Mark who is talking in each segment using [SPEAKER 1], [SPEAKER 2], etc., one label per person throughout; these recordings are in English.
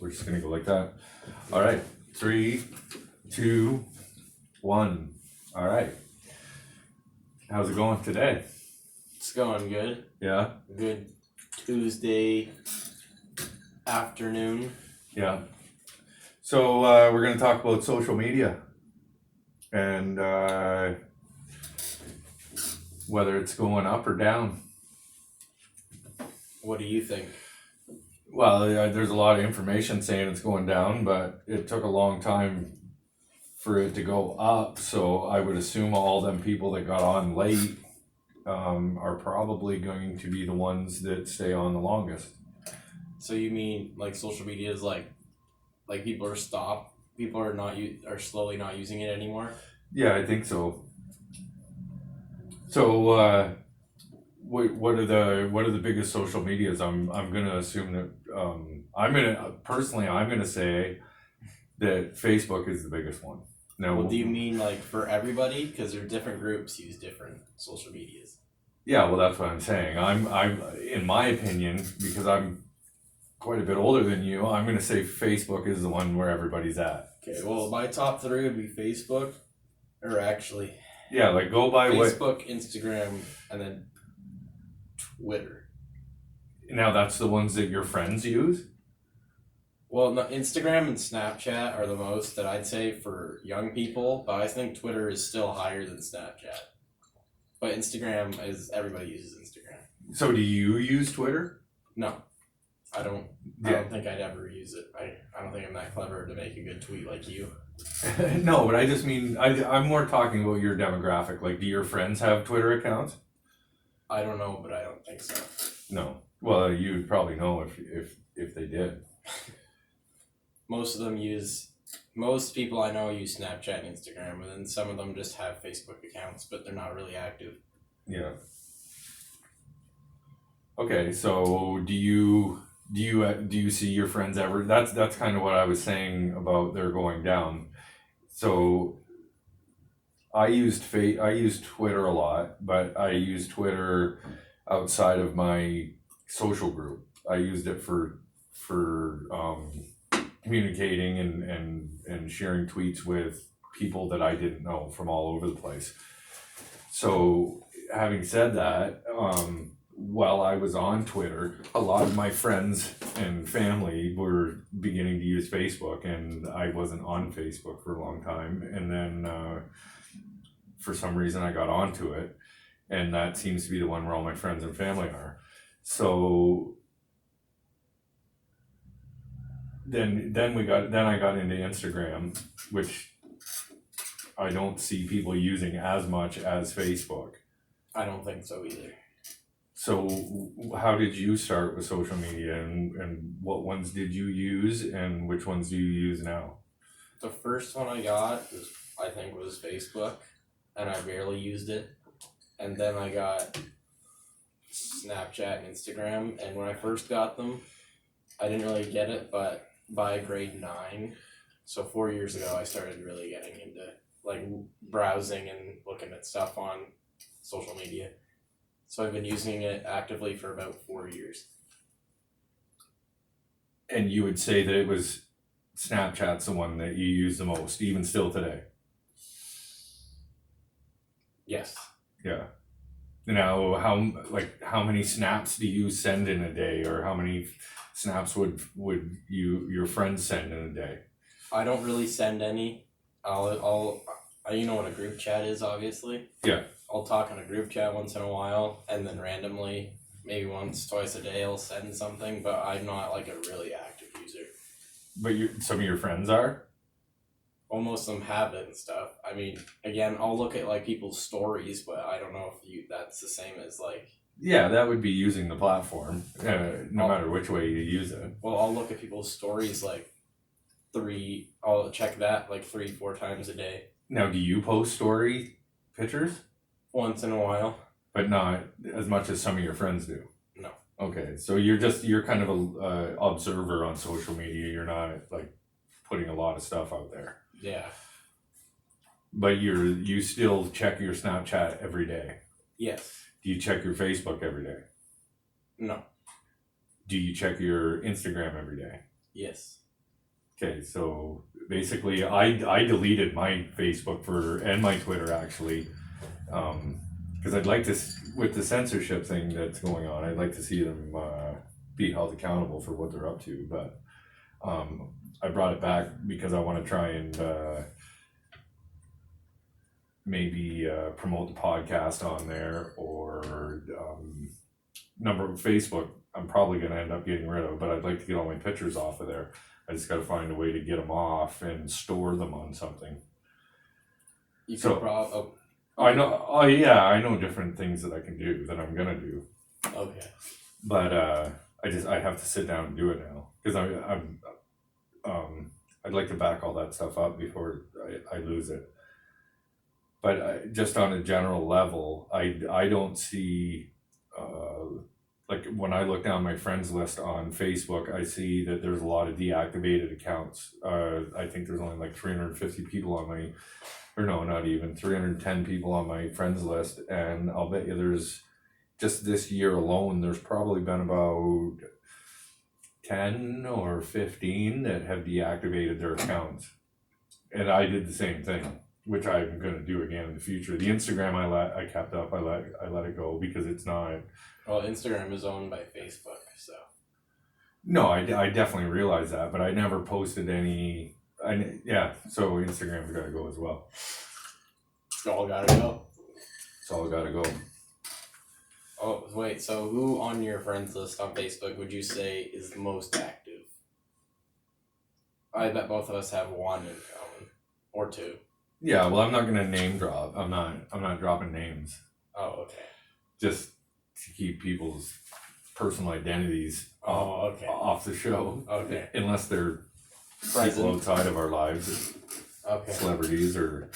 [SPEAKER 1] we're just gonna go like that. All right, 3, 2, 1. All right. How's it going today?
[SPEAKER 2] It's going good.
[SPEAKER 1] Yeah.
[SPEAKER 2] Good Tuesday afternoon.
[SPEAKER 1] Yeah. So we're gonna talk about social media and whether it's going up or down.
[SPEAKER 2] What do you think?
[SPEAKER 1] Well, there's a lot of information saying it's going down, but it took a long time for it to go up. So I would assume all them people that got on late are probably going to be the ones that stay on the longest.
[SPEAKER 2] So you mean like social media is like people are are slowly not using it anymore?
[SPEAKER 1] Yeah, I think so. So what are the biggest social medias? I'm gonna assume that I'm gonna say that Facebook is the biggest one. Now,
[SPEAKER 2] Well, do you mean like for everybody? Because there are different groups use different social medias.
[SPEAKER 1] Yeah, well, that's what I'm saying. I'm in my opinion, because I'm quite a bit older than you, I'm gonna say Facebook is the one where everybody's at.
[SPEAKER 2] Okay, well, my top 3 would be Facebook, or actually,
[SPEAKER 1] Yeah, like go by what.
[SPEAKER 2] Facebook, Instagram, and then Twitter.
[SPEAKER 1] Now that's the ones that your friends use?
[SPEAKER 2] Well, no, Instagram and Snapchat are the most that I'd say for young people, but I think Twitter is still higher than Snapchat. But Instagram is, everybody uses Instagram.
[SPEAKER 1] So do you use Twitter?
[SPEAKER 2] No, I don't. I
[SPEAKER 1] Yeah.
[SPEAKER 2] don't think I'd ever use it. I don't think I'm that clever to make a good tweet like you.
[SPEAKER 1] No, but I just mean, I'm more talking about your demographic. Like, do your friends have Twitter accounts?
[SPEAKER 2] I don't know, but I don't think so.
[SPEAKER 1] No. Well, you'd probably know if they did.
[SPEAKER 2] Most people I know use Snapchat and Instagram, and then some of them just have Facebook accounts, but they're not really active.
[SPEAKER 1] Yeah. Okay, so do you see your friends ever? That's kind of what I was saying about they're going down. So I used Twitter a lot, but I used Twitter outside of my social group. I used it for communicating and sharing tweets with people that I didn't know from all over the place. So having said that, while I was on Twitter, a lot of my friends and family were beginning to use Facebook, and I wasn't on Facebook for a long time. And then for some reason I got onto it, and that seems to be the one where all my friends and family are. So then I got into Instagram, which I don't see people using as much as Facebook.
[SPEAKER 2] I don't think so either.
[SPEAKER 1] So how did you start with social media, and what ones did you use, and which ones do you use now?
[SPEAKER 2] The first one I got was Facebook, and I barely used it. And then I got Snapchat and Instagram, and when I first got them, I didn't really get it, but by grade 9, so 4 years ago, I started really getting into like browsing and looking at stuff on social media. So I've been using it actively for about 4 years.
[SPEAKER 1] And you would say that it was Snapchat's the one that you use the most, even still today?
[SPEAKER 2] Yes.
[SPEAKER 1] Yeah. Now, how many snaps do you send in a day, or how many snaps would your friends send in a day?
[SPEAKER 2] I don't really send any. I'll you know what a group chat is, obviously.
[SPEAKER 1] Yeah.
[SPEAKER 2] I'll talk on a group chat once in a while, and then randomly, maybe once, twice a day, I'll send something, but I'm not like a really active user.
[SPEAKER 1] But some of your friends are?
[SPEAKER 2] Well, most of them have it and stuff. I mean, again, I'll look at like people's stories, but I don't know if that's the same as like...
[SPEAKER 1] Yeah, that would be using the platform, no matter which way you use it.
[SPEAKER 2] Well, I'll look at people's stories I'll check that like 3-4 times a day.
[SPEAKER 1] Now, do you post story pictures?
[SPEAKER 2] Once in a while.
[SPEAKER 1] But not as much as some of your friends do?
[SPEAKER 2] No.
[SPEAKER 1] Okay, so you're kind of a observer on social media. You're not like putting a lot of stuff out there.
[SPEAKER 2] Yeah.
[SPEAKER 1] But you still check your Snapchat every day?
[SPEAKER 2] Yes.
[SPEAKER 1] Do you check your Facebook every day?
[SPEAKER 2] No.
[SPEAKER 1] Do you check your Instagram every day?
[SPEAKER 2] Yes.
[SPEAKER 1] Okay, so basically I deleted my Facebook and my Twitter actually. Cause I'd like to, with the censorship thing that's going on, I'd like to see them, be held accountable for what they're up to, but, I brought it back because I wanna try and, maybe, promote the podcast on there or, number of Facebook, I'm probably gonna end up getting rid of, but I'd like to get all my pictures off of there. I just gotta find a way to get them off and store them on something.
[SPEAKER 2] You
[SPEAKER 1] So-
[SPEAKER 2] could probably.
[SPEAKER 1] I know, oh yeah, I know different things that I can do, that I'm gonna do.
[SPEAKER 2] Okay.
[SPEAKER 1] But I have to sit down and do it now because I'd like to back all that stuff up before I lose it. But just on a general level, I don't see, like when I look down my friends list on Facebook, I see that there's a lot of deactivated accounts. I think there's only like 350 people on my, or no, not even 310 people on my friends list, and I'll bet you there's, just this year alone, there's probably been about 10 or 15 that have deactivated their accounts. And I did the same thing, which I'm gonna do again in the future. The Instagram I kept up, I let it go because it's not.
[SPEAKER 2] Well, Instagram is owned by Facebook, so.
[SPEAKER 1] No, I definitely realize that, but I never posted any. Yeah, so Instagram's gotta go as well.
[SPEAKER 2] All gotta go.
[SPEAKER 1] It's all gotta go.
[SPEAKER 2] Oh, wait, so who on your friends list on Facebook would you say is the most active? I bet both of us have one in common. Or two.
[SPEAKER 1] Yeah, well, I'm not gonna name drop. I'm not dropping names.
[SPEAKER 2] Oh, okay.
[SPEAKER 1] Just to keep people's personal identities off the show.
[SPEAKER 2] Okay.
[SPEAKER 1] Unless they're people
[SPEAKER 2] Present.
[SPEAKER 1] outside of our lives,
[SPEAKER 2] Okay.
[SPEAKER 1] celebrities or.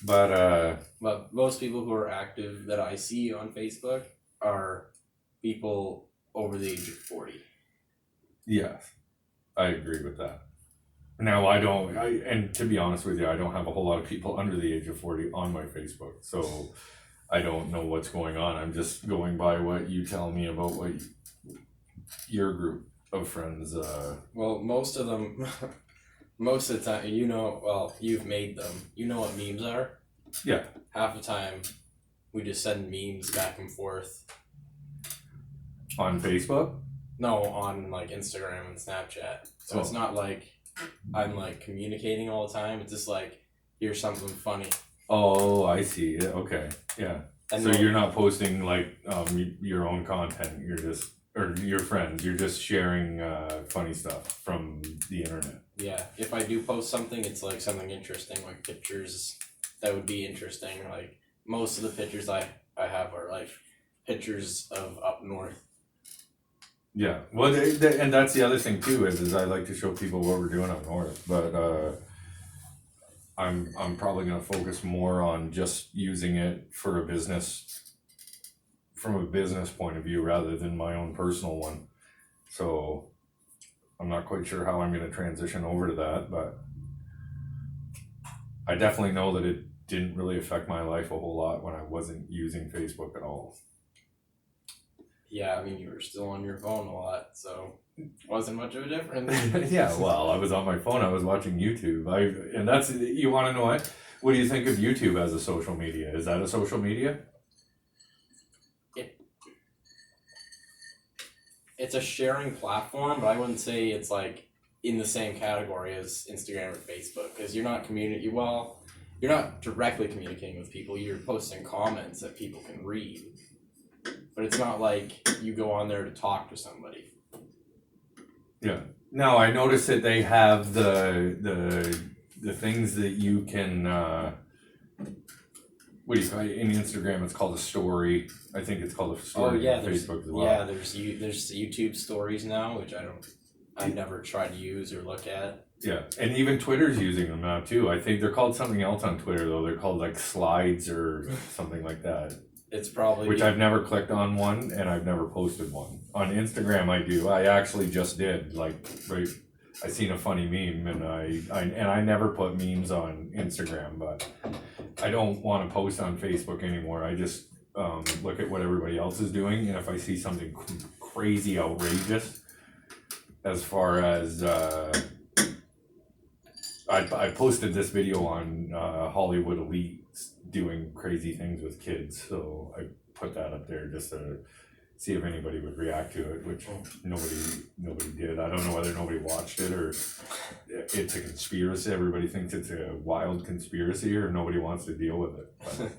[SPEAKER 1] But
[SPEAKER 2] But most people who are active that I see on Facebook are people over the age of 40.
[SPEAKER 1] yes, I agree with that. Now and to be honest with you, I don't have a whole lot of people under the age of 40 on my Facebook, so I don't know what's going on. I'm just going by what you tell me about what your group of friends.
[SPEAKER 2] Well, most of them, most of the time, you've made them. You know what memes are?
[SPEAKER 1] Yeah.
[SPEAKER 2] Half the time, we just send memes back and forth.
[SPEAKER 1] On Facebook?
[SPEAKER 2] No, on like Instagram and Snapchat. So it's not like I'm like communicating all the time. It's just like, here's something funny.
[SPEAKER 1] Oh, I see. Yeah, okay. Yeah.
[SPEAKER 2] And
[SPEAKER 1] So
[SPEAKER 2] then-
[SPEAKER 1] you're not posting like your own content. You're just, or your friends. You're just sharing funny stuff from the internet.
[SPEAKER 2] Yeah, if I do post something, it's like something interesting, like pictures that would be interesting. Like most of the pictures I have are like pictures of up north.
[SPEAKER 1] Yeah. Well, and that's the other thing too is I like to show people what we're doing up north, but I'm probably gonna focus more on just using it for a business, from a business point of view rather than my own personal one. So I'm not quite sure how I'm gonna transition over to that, but I definitely know that it didn't really affect my life a whole lot when I wasn't using Facebook at all.
[SPEAKER 2] Yeah, I mean you were still on your phone a lot, so wasn't much of a difference.
[SPEAKER 1] Yeah, well, I was on my phone, I was watching YouTube. And that's, you wanna know what do you think of YouTube as a social media? Is that a social media?
[SPEAKER 2] It's a sharing platform, but I wouldn't say it's like in the same category as Instagram or Facebook because you're not you're not directly communicating with people. You're posting comments that people can read, but it's not like you go on there to talk to somebody.
[SPEAKER 1] Yeah. No, I noticed that they have the things that you can what do you call it? In Instagram it's called a story. I think it's called a story on Facebook as well.
[SPEAKER 2] Yeah, there's YouTube stories now, which I never try to use or look at.
[SPEAKER 1] Yeah, and even Twitter's using them now too. I think they're called something else on Twitter though. They're called like slides or something like that.
[SPEAKER 2] It's probably
[SPEAKER 1] Which I've never clicked on one and I've never posted one. On Instagram I do. I actually just did. Like right, I seen a funny meme and I never put memes on Instagram, but I don't want to post on Facebook anymore. I just look at what everybody else is doing, and if I see something crazy outrageous, as far as I posted this video on Hollywood Elite doing crazy things with kids, so I put that up there just to see if anybody would react to it, which nobody did. I don't know whether nobody watched it or it's a conspiracy. Everybody thinks it's a wild conspiracy, or nobody wants to deal with it. But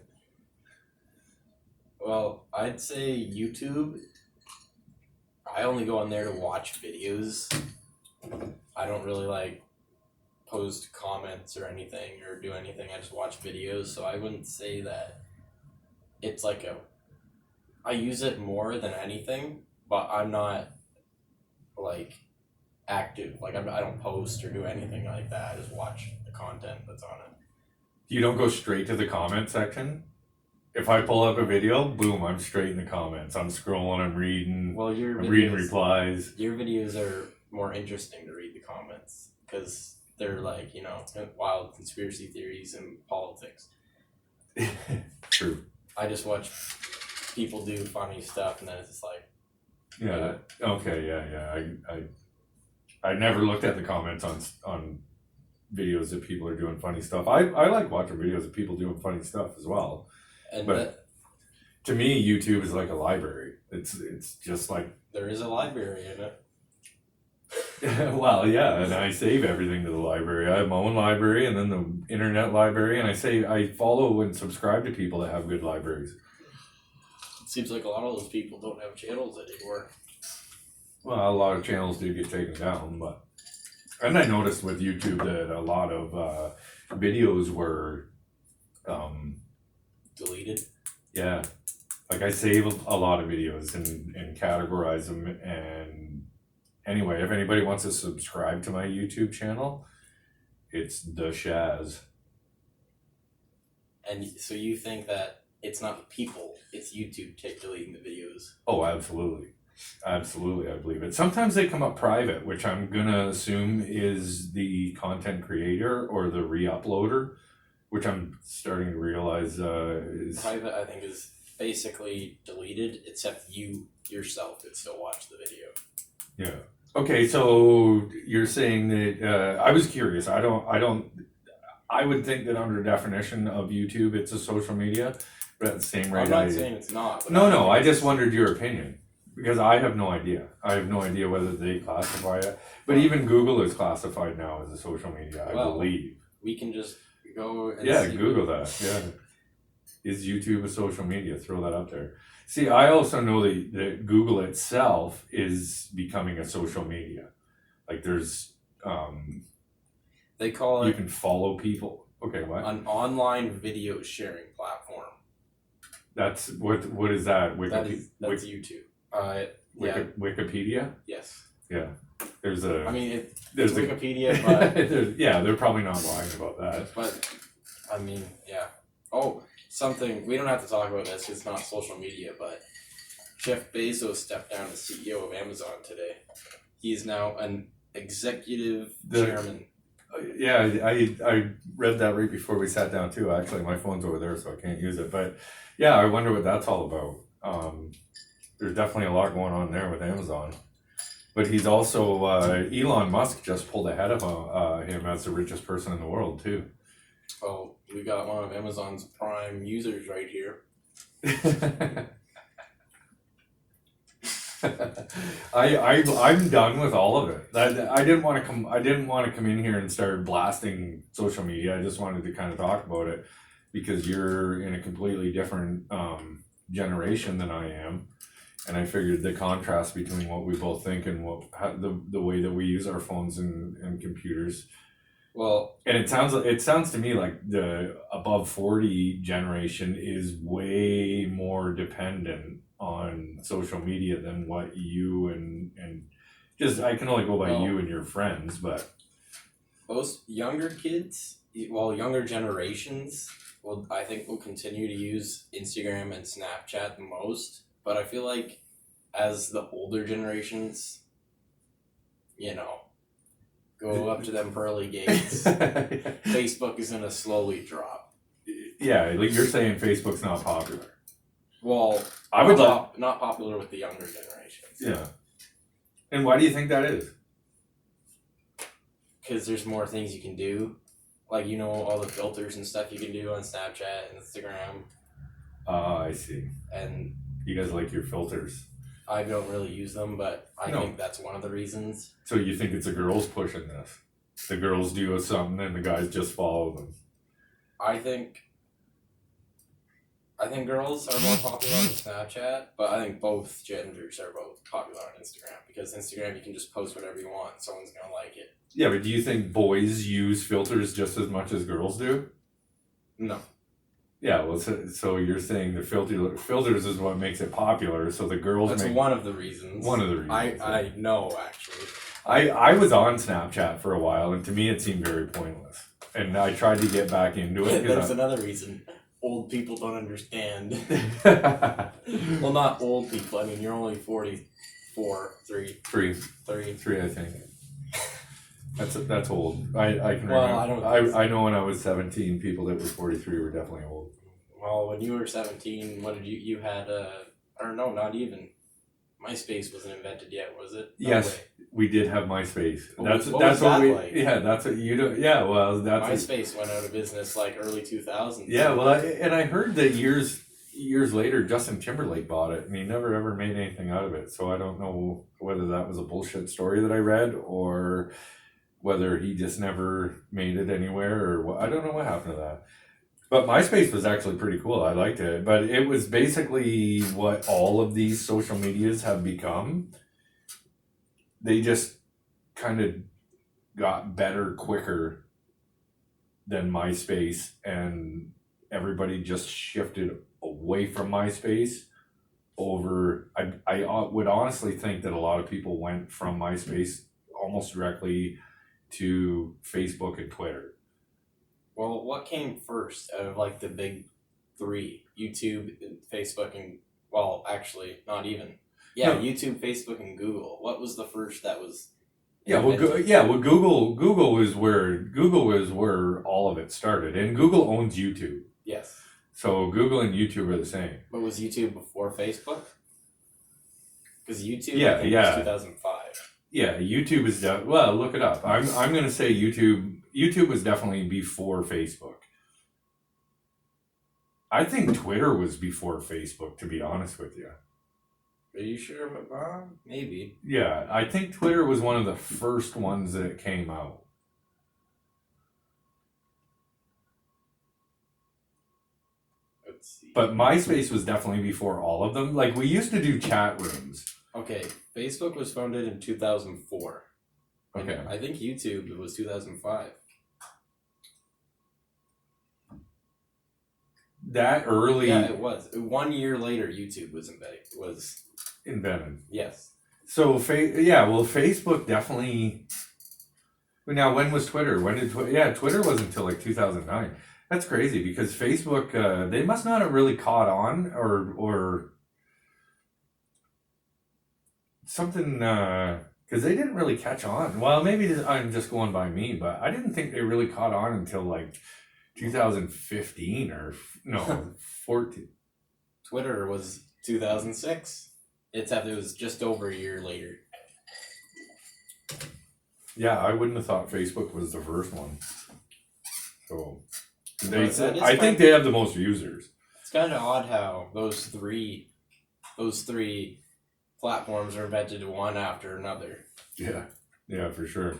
[SPEAKER 2] Well, I'd say YouTube. I only go on there to watch videos. I don't really like post comments or anything or do anything. I just watch videos. So I wouldn't say that it's like I use it more than anything, but I'm not like active. Like I don't post or do anything like that. I just watch the content that's on it.
[SPEAKER 1] you don't go straight to the comment section. If I pull up a video, boom, I'm straight in the comments. I'm scrolling, I'm reading,
[SPEAKER 2] Well,
[SPEAKER 1] I'm reading replies.
[SPEAKER 2] Your videos are more interesting to read the comments because they're like, wild conspiracy theories and politics.
[SPEAKER 1] True.
[SPEAKER 2] I just watch people do funny stuff and then it's just like,
[SPEAKER 1] Yeah. Okay. Yeah. I never looked at the comments on videos that people are doing funny stuff. I like watching videos of people doing funny stuff as well.
[SPEAKER 2] and
[SPEAKER 1] But to me, YouTube is like a library. It's just like
[SPEAKER 2] there is a library in it.
[SPEAKER 1] well, yeah, and I save everything to the library. I have my own library and then the internet library, and I follow and subscribe to people that have good libraries.
[SPEAKER 2] It seems like a lot of those people don't have channels anymore.
[SPEAKER 1] Well, a lot of channels do get taken down, and I noticed with YouTube that a lot of videos were,
[SPEAKER 2] Deleted.
[SPEAKER 1] yeah, like I save a lot of videos and categorize them. And anyway, if anybody wants to subscribe to my YouTube channel, it's the Shaz.
[SPEAKER 2] And so you think that it's not the people, it's YouTube deleting the videos.
[SPEAKER 1] Oh, absolutely. Absolutely, I believe it. Sometimes they come up private, which I'm gonna assume is the content creator or the re-uploader, which I'm starting to realize is
[SPEAKER 2] Private, I think, is basically deleted, except you yourself could still watch the video.
[SPEAKER 1] yeah. Okay, so you're saying that I was curious. I would think that under definition of YouTube, it's a social media, but at the same rate,
[SPEAKER 2] I'm not saying it's not. But
[SPEAKER 1] No, I just wondered your opinion because I have no idea. I have no idea whether they classify it, but even Google is classified now as a social media, I
[SPEAKER 2] Well,
[SPEAKER 1] believe.
[SPEAKER 2] We can just go and
[SPEAKER 1] Yeah,
[SPEAKER 2] see.
[SPEAKER 1] Google that. Yeah, is YouTube a social media? Throw that up there. See, I also know that Google itself is becoming a social media. Like there's,
[SPEAKER 2] They call
[SPEAKER 1] you
[SPEAKER 2] it
[SPEAKER 1] can follow people. Okay, what?
[SPEAKER 2] an online video sharing platform.
[SPEAKER 1] That's what is that?
[SPEAKER 2] That's YouTube. Yeah.
[SPEAKER 1] Wikipedia?
[SPEAKER 2] Yes.
[SPEAKER 1] Yeah. There's a
[SPEAKER 2] I mean, it's
[SPEAKER 1] there's a
[SPEAKER 2] Wikipedia, but
[SPEAKER 1] yeah, they're probably not lying about that.
[SPEAKER 2] but I mean, yeah. Oh, something we don't have to talk about this. 'Cause it's not social media, but Jeff Bezos stepped down as CEO of Amazon today. He is now an executive chairman.
[SPEAKER 1] Yeah, I read that right before we sat down too. Actually, my phone's over there, so I can't use it. But yeah, I wonder what that's all about. There's definitely a lot going on there with Amazon. But he's also Elon Musk just pulled ahead of him as the richest person in the world too.
[SPEAKER 2] Well, we got one of Amazon's prime users right here.
[SPEAKER 1] I'm done with all of it. I didn't want to come in here and start blasting social media. I just wanted to kind of talk about it because you're in a completely different generation than I am, and I figured the contrast between what we both think and the way that we use our phones and computers.
[SPEAKER 2] Well,
[SPEAKER 1] And it sounds to me like the above 40 generation is way more dependent on social media than what you and just I can only go by
[SPEAKER 2] Well,
[SPEAKER 1] you and your friends, but
[SPEAKER 2] most younger kids, younger generations, I think will continue to use Instagram and Snapchat the most. But I feel like as the older generations, go up to them pearly gates, Facebook is gonna slowly drop.
[SPEAKER 1] yeah, like you're saying Facebook's not popular.
[SPEAKER 2] Well,
[SPEAKER 1] I would
[SPEAKER 2] not popular with the younger generations.
[SPEAKER 1] Yeah. And why do you think that is?
[SPEAKER 2] because there's more things you can do. Like, you know, all the filters and stuff you can do on Snapchat and Instagram.
[SPEAKER 1] I see.
[SPEAKER 2] And
[SPEAKER 1] You guys like your filters.
[SPEAKER 2] I don't really use them, but I
[SPEAKER 1] No.
[SPEAKER 2] think that's one of the reasons.
[SPEAKER 1] So you think it's the girls pushing this? The girls do something and the guys just follow them.
[SPEAKER 2] I think girls are more popular on Snapchat, but I think both genders are both popular on Instagram, because Instagram you can just post whatever you want and someone's gonna like it.
[SPEAKER 1] Yeah, but do you think boys use filters just as much as girls do?
[SPEAKER 2] No.
[SPEAKER 1] Yeah, well, so you're saying the filters is what makes it popular, so the girls
[SPEAKER 2] That's
[SPEAKER 1] make
[SPEAKER 2] one of the reasons.
[SPEAKER 1] one of the reasons.
[SPEAKER 2] I know, actually.
[SPEAKER 1] I was on Snapchat for a while, and to me it seemed very pointless. And I tried to get back into it.
[SPEAKER 2] That's another reason. Old people don't understand. Well, not old people. I mean, you're only 44, 3.
[SPEAKER 1] Three, I think. That's old. I can
[SPEAKER 2] Well,
[SPEAKER 1] remember.
[SPEAKER 2] I don't think so.
[SPEAKER 1] I know when I was 17, people that were 43 were definitely old.
[SPEAKER 2] Well, when you were 17, what did you had or no, not even. MySpace wasn't invented yet, was it? No
[SPEAKER 1] Yes.
[SPEAKER 2] way.
[SPEAKER 1] We did have MySpace.
[SPEAKER 2] What
[SPEAKER 1] That's
[SPEAKER 2] was
[SPEAKER 1] what
[SPEAKER 2] that
[SPEAKER 1] we.
[SPEAKER 2] like?
[SPEAKER 1] Yeah, that's what you do. Yeah, well, that's.
[SPEAKER 2] MySpace went out of business like early 2000s.
[SPEAKER 1] Yeah, well, and I heard that years later, Justin Timberlake bought it, and he never ever made anything out of it. So I don't know whether that was a bullshit story that I read, or whether he just never made it anywhere, or what. I don't know what happened to that. But MySpace was actually pretty cool. I liked it, but it was basically what all of these social medias have become. They just kind of got better quicker than MySpace, and everybody just shifted away from MySpace over. I would honestly think that a lot of people went from MySpace almost directly to Facebook and Twitter.
[SPEAKER 2] Well, what came first out of like the big three? YouTube, Facebook, and well, actually, not even. Yeah,
[SPEAKER 1] No.
[SPEAKER 2] YouTube, Facebook, and Google. What was the first that was?
[SPEAKER 1] Yeah, well,
[SPEAKER 2] invented?
[SPEAKER 1] Google is where all of it started, and Google owns YouTube,
[SPEAKER 2] Yes,
[SPEAKER 1] so Google and YouTube are the same.
[SPEAKER 2] but was YouTube before Facebook? Because YouTube,
[SPEAKER 1] Yeah,
[SPEAKER 2] I think,
[SPEAKER 1] yeah.
[SPEAKER 2] was 2005.
[SPEAKER 1] Yeah, YouTube is well. Look it up. I'm gonna say YouTube. YouTube was definitely before Facebook. I think Twitter was before Facebook, to be honest with you.
[SPEAKER 2] Are you sure? Maybe.
[SPEAKER 1] Yeah, I think Twitter was one of the first ones that came out.
[SPEAKER 2] Let's see.
[SPEAKER 1] But MySpace was definitely before all of them. Like, we used to do chat rooms.
[SPEAKER 2] Okay, Facebook was founded in 2004. And
[SPEAKER 1] Okay.
[SPEAKER 2] I think YouTube was 2005.
[SPEAKER 1] That early
[SPEAKER 2] Yeah, it was. 1 year later, YouTube was
[SPEAKER 1] invented.
[SPEAKER 2] yes.
[SPEAKER 1] So, Facebook definitely. Now, when was Twitter? When did Twitter? Yeah, Twitter wasn't until like 2009. That's crazy because Facebook, they must not have really caught on or something, because they didn't really catch on. Well, maybe I'm just going by me, but I didn't think they really caught on until like 2015 or no, 14.
[SPEAKER 2] Twitter was 2006. It was just over a year later.
[SPEAKER 1] Yeah, I wouldn't have thought Facebook was the first one. So
[SPEAKER 2] That is
[SPEAKER 1] I think they have the most users.
[SPEAKER 2] It's kind of odd how those three platforms are invented one after another.
[SPEAKER 1] Yeah, for sure.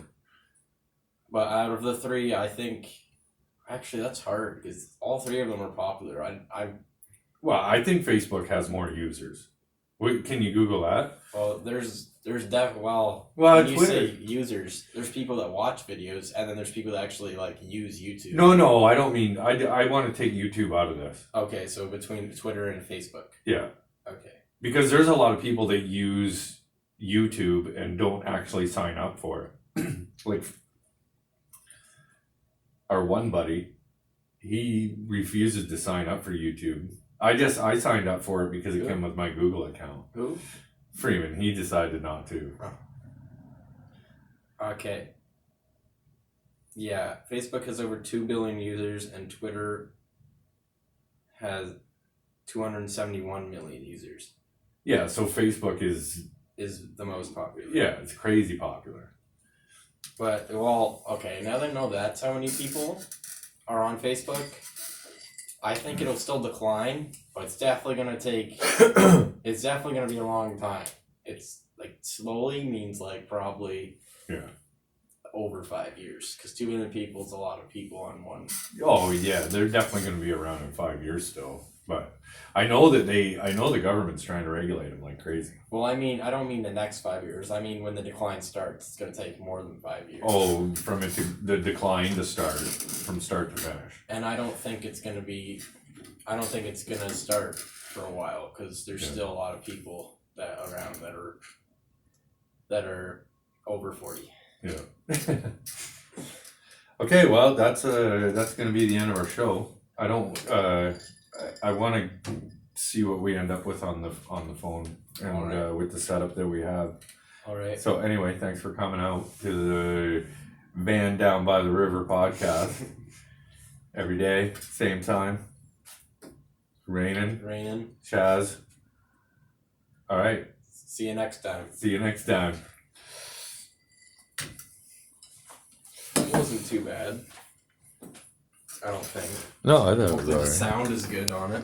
[SPEAKER 2] But out of the three, I think actually that's hard because all three of them are popular.
[SPEAKER 1] Well, I think Facebook has more users. Wait, can you Google that?
[SPEAKER 2] Well, there's
[SPEAKER 1] Well,
[SPEAKER 2] when you
[SPEAKER 1] Twitter.
[SPEAKER 2] say users, there's people that watch videos, and then there's people that actually like use YouTube.
[SPEAKER 1] No, I don't mean. I want to take YouTube out of this.
[SPEAKER 2] Okay, so between Twitter and Facebook.
[SPEAKER 1] Yeah,
[SPEAKER 2] Okay.
[SPEAKER 1] because there's a lot of people that use YouTube and don't actually sign up for it. Like our one buddy, he refuses to sign up for YouTube. I signed up for it because it
[SPEAKER 2] Yeah.
[SPEAKER 1] came with my Google account.
[SPEAKER 2] Who?
[SPEAKER 1] Freeman, he decided not to.
[SPEAKER 2] Okay. Yeah, Facebook has over 2 billion users, and Twitter has 271 million users.
[SPEAKER 1] Yeah, so Facebook is
[SPEAKER 2] Is the most popular.
[SPEAKER 1] yeah, it's crazy popular.
[SPEAKER 2] But well, okay, now that I know that's how many people are on Facebook, I think it'll still decline, but it's definitely gonna take it's definitely gonna be a long time. It's like slowly means like probably
[SPEAKER 1] Yeah.
[SPEAKER 2] over 5 years, because 2 million people is a lot of people on one.
[SPEAKER 1] Oh yeah, they're definitely going to be around in 5 years still. But I know the government's trying to regulate them like crazy.
[SPEAKER 2] Well, I mean, I don't mean the next 5 years. I mean when the decline starts, it's gonna take more than 5 years.
[SPEAKER 1] Oh, from it to the decline to start, from start to finish.
[SPEAKER 2] And I don't think it's gonna be. I don't think it's gonna start for a while, because there's
[SPEAKER 1] Yeah.
[SPEAKER 2] still a lot of people around that are over 40.
[SPEAKER 1] Yeah. Okay, well that's gonna be the end of our show. I don't I want to see what we end up with on the phone and
[SPEAKER 2] Alright.
[SPEAKER 1] with the setup that we have.
[SPEAKER 2] All right.
[SPEAKER 1] So anyway, thanks for coming out to the Van Down by the River podcast. Every day, same time. Raining,
[SPEAKER 2] Raining.
[SPEAKER 1] Chaz. All right,
[SPEAKER 2] See you next time.
[SPEAKER 1] see you next time.
[SPEAKER 2] It wasn't too bad. I don't think.
[SPEAKER 3] No, I thought it was
[SPEAKER 2] Hopefully the
[SPEAKER 3] alright.
[SPEAKER 2] sound is good on it.